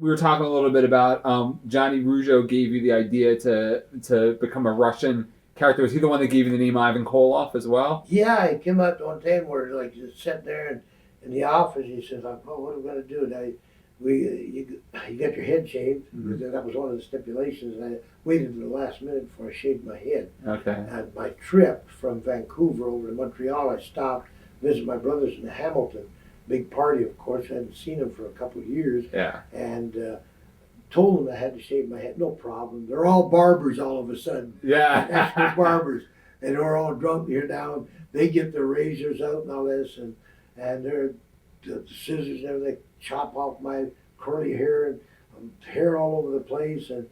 we were talking a little bit about Johnny Rougeau gave you the idea to become a Russian character. Was he the one that gave you the name Ivan Koloff as well? Yeah, he came up one time where like just sitting there in the office. He says, "Oh, what are we gonna do now? You got your head shaved." Mhm. That was one of the stipulations. And I waited to the last minute before I shaved my head. Okay. And my trip from Vancouver over to Montreal, I stopped, visited my brothers in Hamilton. Big party, of course. I hadn't seen them for a couple of years. Yeah. And told them I had to shave my head. No problem. They're all barbers all of a sudden. Yeah. Expert barbers. And they're all drunk here now. They get their razors out and all this, and they're the scissors and everything, chop off my curly hair and hair all over the place, and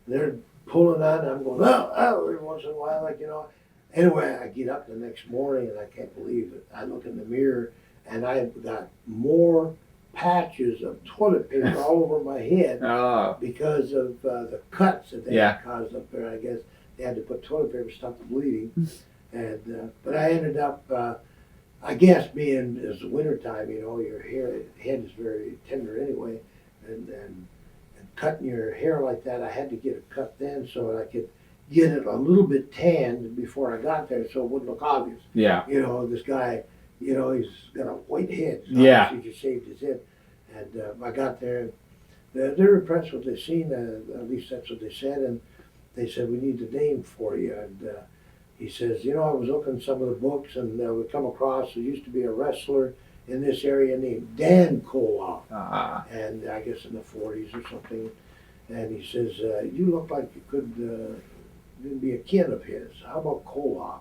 they're pulling on, and I'm going, oh, every once in a while, like, Anyway, I get up the next morning, and I can't believe it. I look in the mirror, and I've got more patches of toilet paper all over my head because of the cuts that they had caused up there. I guess they had to put toilet paper to stop the bleeding. And but I ended up, I guess, being as the wintertime, your head is very tender anyway, and cutting your hair like that, I had to get it cut then so that I could get it a little bit tanned before I got there, so it wouldn't look obvious. Yeah. This guy, he's got a white head. So yeah. He just shaved his head, and I got there. They're impressed with what they've seen. At least that's what they said, and they said we need the name for you. And he says, I was looking at some of the books, and we come across there used to be a wrestler in this area named Dan Koloff, and I guess in the 40s or something. And he says, you look like you could be a kin of his. How about Koloff?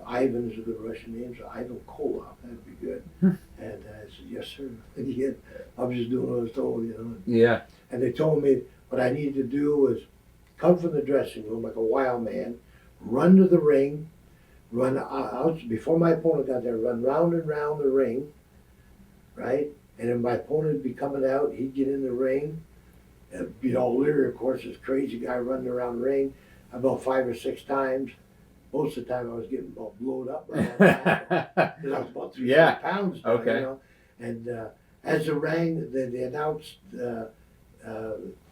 Ivan is a good Russian name, so Ivan Koloff, that'd be good. And I said, yes, sir. And I was just doing what I was told, Yeah. And they told me what I needed to do was come from the dressing room like a wild man, run to the ring, run out before my opponent got there, run round and round the ring, right? And then my opponent would be coming out, he'd get in the ring, and be all leery, of course, this crazy guy running around the ring about 5 or 6 times. Most of the time I was getting about blowed up right on that, because I was about 300 pounds now, okay. And as the ring, they announced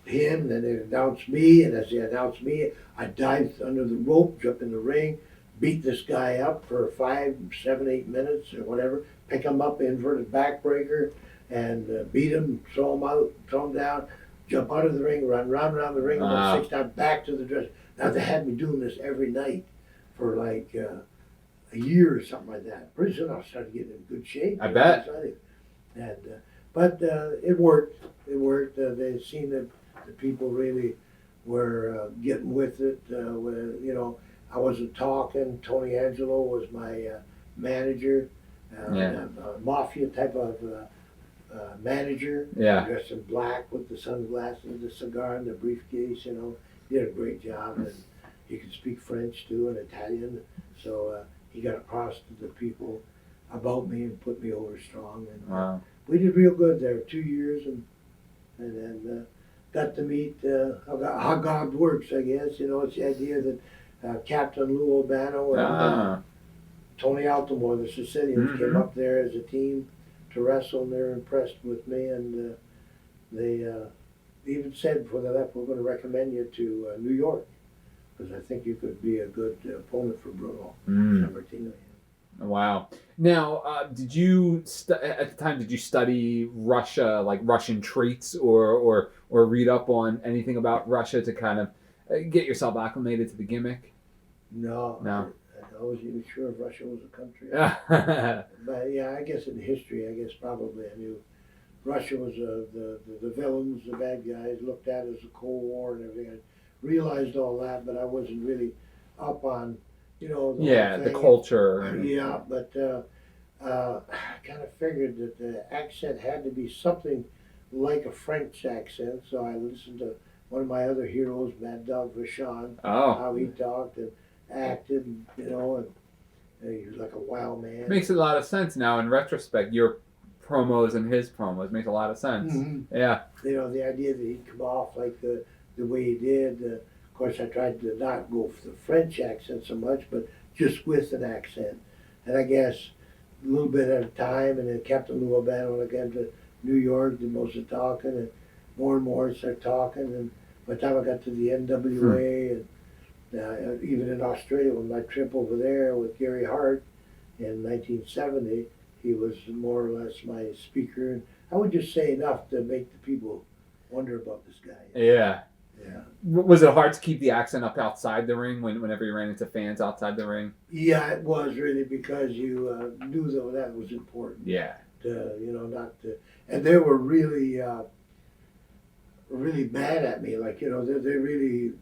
him, then they announced me, and as they announced me, I dived under the rope, jumped in the ring, beat this guy up for 5, 7, 8 minutes or whatever, pick him up, inverted backbreaker, and beat him, throw him out, throw him down, jump out of the ring, run round the ring about 6 times, back to the dress. Now they had me doing this every night for like a year or something like that. Pretty soon I started getting in good shape. I bet. And but it worked. It worked. They seen that the people really were getting with it. I wasn't talking. Tony Angelo was my manager, mafia type of manager. Dressed in black with the sunglasses, the cigar, and the briefcase. Did a great job, and he could speak French too and Italian. So he got across to the people about me and put me over strong. And we did real good there, 2 years, and then got to meet how God works, I guess. It's the idea that Captain Lou Albano and Tony Altamore, the Sicilians, came up there as a team to wrestle, and they're impressed with me, and they even said before they left, we're going to recommend you to New York, because I think you could be a good opponent for Bruno Sammartino. Wow. Now, did you at the time? Did you study Russia, like Russian traits, or read up on anything about Russia to kind of get yourself acclimated to the gimmick? No. I wasn't even sure if Russia was a country. But yeah, I guess in history, probably I knew Russia was the villains, the bad guys, looked at as a Cold War and everything. I realized all that, but I wasn't really up on, the culture. Yeah, but I kind of figured that the accent had to be something like a French accent, so I listened to one of my other heroes, Mad Dog Vachon, how he talked and acted, and he was like a wild man. Makes a lot of sense now in retrospect. Your promos and his promos makes a lot of sense. Yeah. The idea that he'd come off like the way he did. Of course, I tried to not go for the French accent so much, but just with an accent. And I guess a little bit at a time, and then Captain Lou Albano when I came to New York did most of the talking, and more and more start talking, and by the time I got to the NWA, and even in Australia, with my trip over there with Gary Hart in 1970, he was more or less my speaker, and I would just say enough to make the people wonder about this guy. Yeah. Yeah. Was it hard to keep the accent up outside the ring whenever you ran into fans outside the ring? Yeah, it was really, because you knew that was important. Yeah. Not to, and they were really, really mad at me. Like, they really,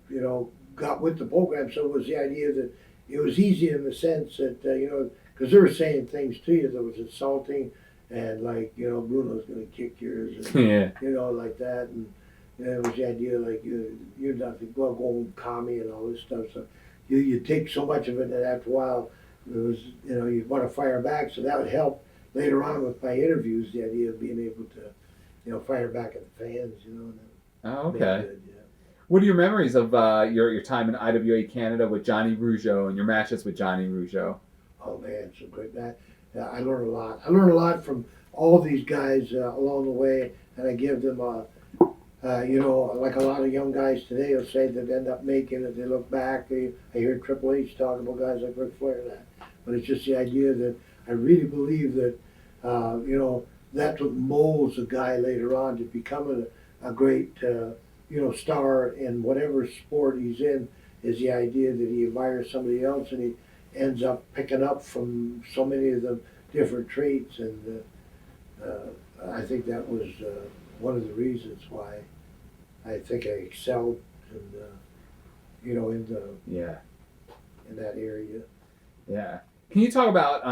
got with the program. So it was the idea that it was easy in the sense that, because they were saying things to you that was insulting, and like, Bruno's going to kick yours, and, Yeah. like that. And it was the idea like you're not to go and commie and all this stuff. So you take so much of it that after a while, it was, you want to fire back. So that would help later on with my interviews, the idea of being able to, fire back at the fans, and Oh, make okay. it good, yeah. What are your memories of your time in IWA Canada with Johnny Rougeau and your matches with Johnny Rougeau? Oh man, it's a great match. I learned a lot. I learned a lot from all these guys along the way, and I give them like a lot of young guys today will say that end up making it. They look back. I hear Triple H talking about guys like Ric Flair and that. But it's just the idea that I really believe that, that's what molds a guy later on to become a great, star in whatever sport he's in, is the idea that he admires somebody else and he ends up picking up from so many of the different traits. And I think that was one of the reasons why I think I excelled Yeah. in that area. Yeah. Can you talk about,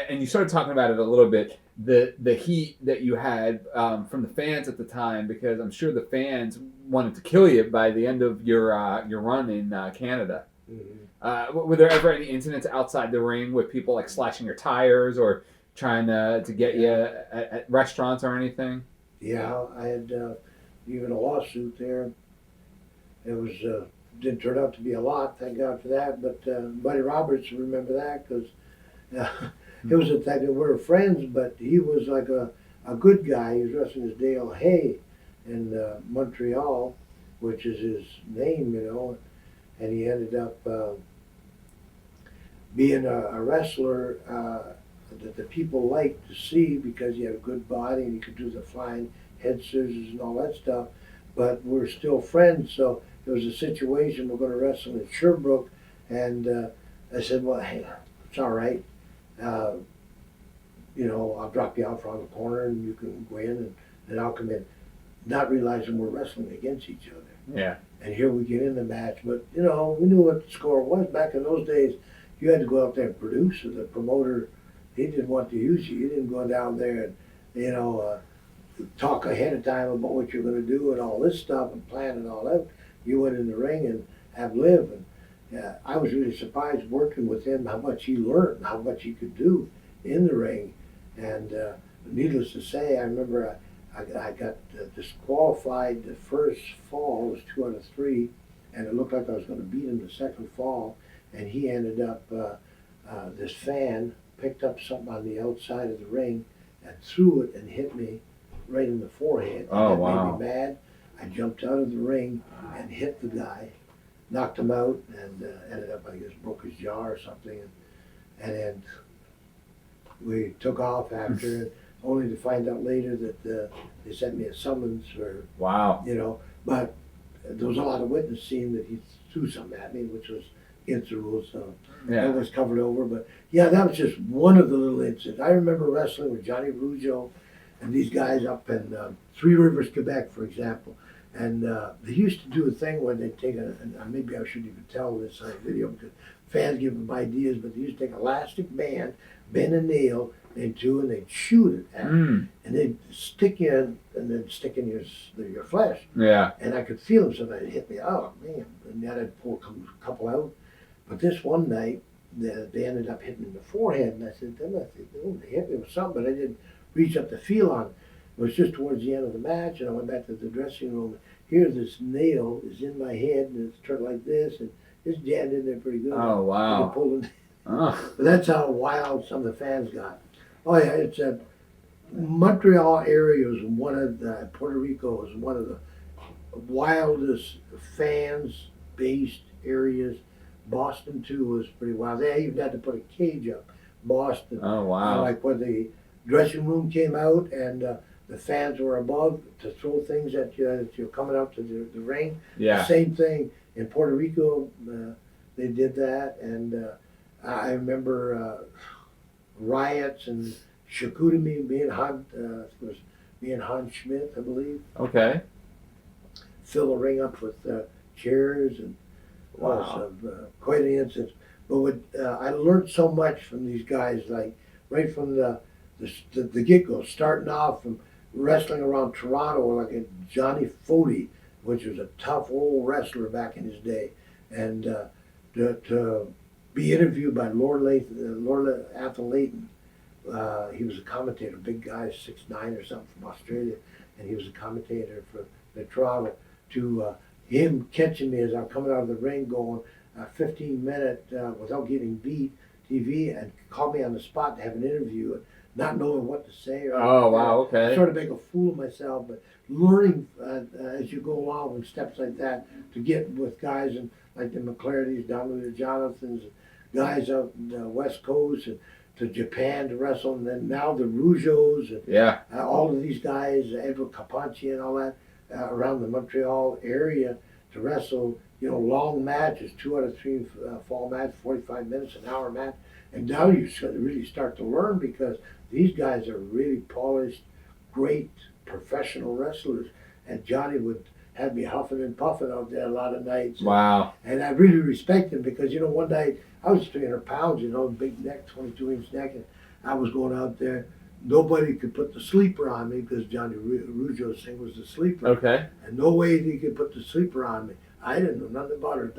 and you started talking about it a little bit, the heat that you had from the fans at the time, because I'm sure the fans wanted to kill you by the end of your run in Canada. Mm-hmm. Were there ever any incidents outside the ring with people like slashing your tires or trying to get you at restaurants or anything? Yeah, I had even a lawsuit there. It was didn't turn out to be a lot, thank God for that. But Buddy Roberts, remember that, because it was the fact that we were friends. But he was like a good guy. He was wrestling as Dale Hay in Montreal, which is his name, and he ended up being a wrestler that the people liked to see because he had a good body and he could do the flying head scissors and all that stuff. But we're still friends, so it was a situation. We're going to wrestle in Sherbrooke, and I said, "Well, hey, it's all right. I'll drop you off around the corner, and you can go in, and then I'll come in," not realizing we're wrestling against each other. Yeah. And here we get in the match, but we knew what the score was. Back in those days, you had to go out there and produce. So the promoter, he didn't want to use you. You didn't go down there and talk ahead of time about what you're going to do and all this stuff and plan it all out. You went in the ring and have live. And I was really surprised working with him how much he learned, how much he could do in the ring. And needless to say, I remember I got disqualified the first fall. It was 2 out of 3, and it looked like I was going to beat him the second fall. And he ended up, this fan picked up something on the outside of the ring and threw it and hit me right in the forehead. Oh, that wow. made me mad. I jumped out of the ring and hit the guy, knocked him out, and ended up, I guess, broke his jaw or something. And then we took off after, only to find out later that they sent me a summons for, Wow. but there was a lot of witness seeing that he threw something at me, which was against the rules, so Yeah. that was covered over. But yeah, that was just one of the little incidents. I remember wrestling with Johnny Rougeau and these guys up in Three Rivers, Quebec, for example. And they used to do a thing where they'd take and maybe I shouldn't even tell this on video because fans give them ideas, but they used to take an elastic band, bend a nail into, and they'd shoot it at Mm. and they'd stick in and then stick in your flesh. Yeah. And I could feel them, so they'd hit me. Oh man! And then I'd pull a couple out. But this one night, they ended up hitting me in the forehead, and I said, they hit me with something, but I didn't reach up to feel on it. It was just towards the end of the match, and I went back to the dressing room. Here, this nail is in my head, and it's turned like this, and it's jammed in there pretty good. Oh, wow. And I pulled it. Oh. But that's how wild some of the fans got. Oh yeah, it's Montreal area was one of the, Puerto Rico was one of the wildest fans-based areas. Boston too was pretty wild. They even had to put a cage up. Boston. Oh wow. Like when the dressing room came out and the fans were above to throw things at you as you're coming up to the ring. Yeah. Same thing in Puerto Rico. They did that, and I remember riots and Chicoutimi. Me and Han, it was me and Hans Schmidt, I believe. Okay. Fill the ring up with chairs and Wow. quite an instance. But I learned so much from these guys, like right from the get-go, starting off from wrestling around Toronto, like a Johnny Fody, which was a tough old wrestler back in his day, and to be interviewed by Lord Athen Layton. He was a commentator, big guy, 6'9" or something from Australia, and he was a commentator for the Toronto. To him catching me as I'm coming out of the ring, going 15-minute without getting beat TV, and called me on the spot to have an interview, and not knowing what to say. Oh wow. Okay. Sort of make a fool of myself, but learning as you go along with steps like that to get with guys and like the McClartys, down to the Jonathans, guys out in the West Coast, and to Japan to wrestle, and then now the Rougeaus, and Yeah. all of these guys, Edward Caponci and all that, around the Montreal area to wrestle, long matches, 2 out of 3 fall match, 45 minutes, an hour match. And now you really start to learn because these guys are really polished, great professional wrestlers. And Johnny would have me huffing and puffing out there a lot of nights. Wow. And I really respect him because, one night I was 300 pounds, big neck, 22-inch neck, and I was going out there. Nobody could put the sleeper on me because Johnny Rougeau's thing was the sleeper. Okay. And no way he could put the sleeper on me. I didn't know nothing about it.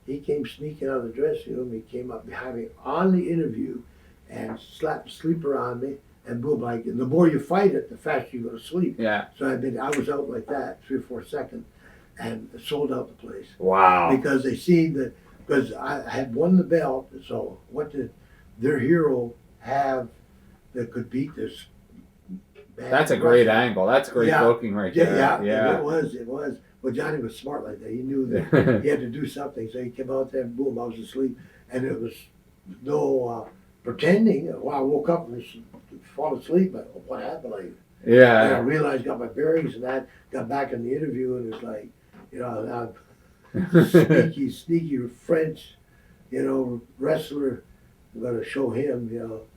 He came sneaking out of the dressing room. He came up behind me on the interview and slapped the sleeper on me. And boom, and the more you fight it, the faster you go to sleep. Yeah. So I was out like that, 3 or 4 seconds, and sold out the place. Wow. Because they seen that, because I had won the belt, so what did their hero have that could beat this man? That's a great angle. That's great Yeah. booking right there. Yeah. It was. Well, Johnny was smart like that. He knew that he had to do something, so he came out there and boom, I was asleep. And it was no pretending. Well, I woke up and fall asleep, but what happened? Like, Yeah. and I realized, got my bearings, and that got back in the interview, and it was like, sneaky French, wrestler. I'm going to show him,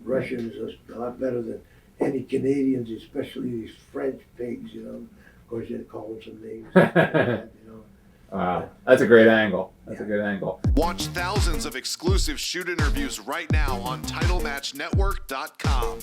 Russians are a lot better than any Canadians, especially these French pigs, Of course, you had to call them some names. Wow. That's a great angle. That's Yeah. a good angle. Watch thousands of exclusive shoot interviews right now on TitleMatchNetwork.com.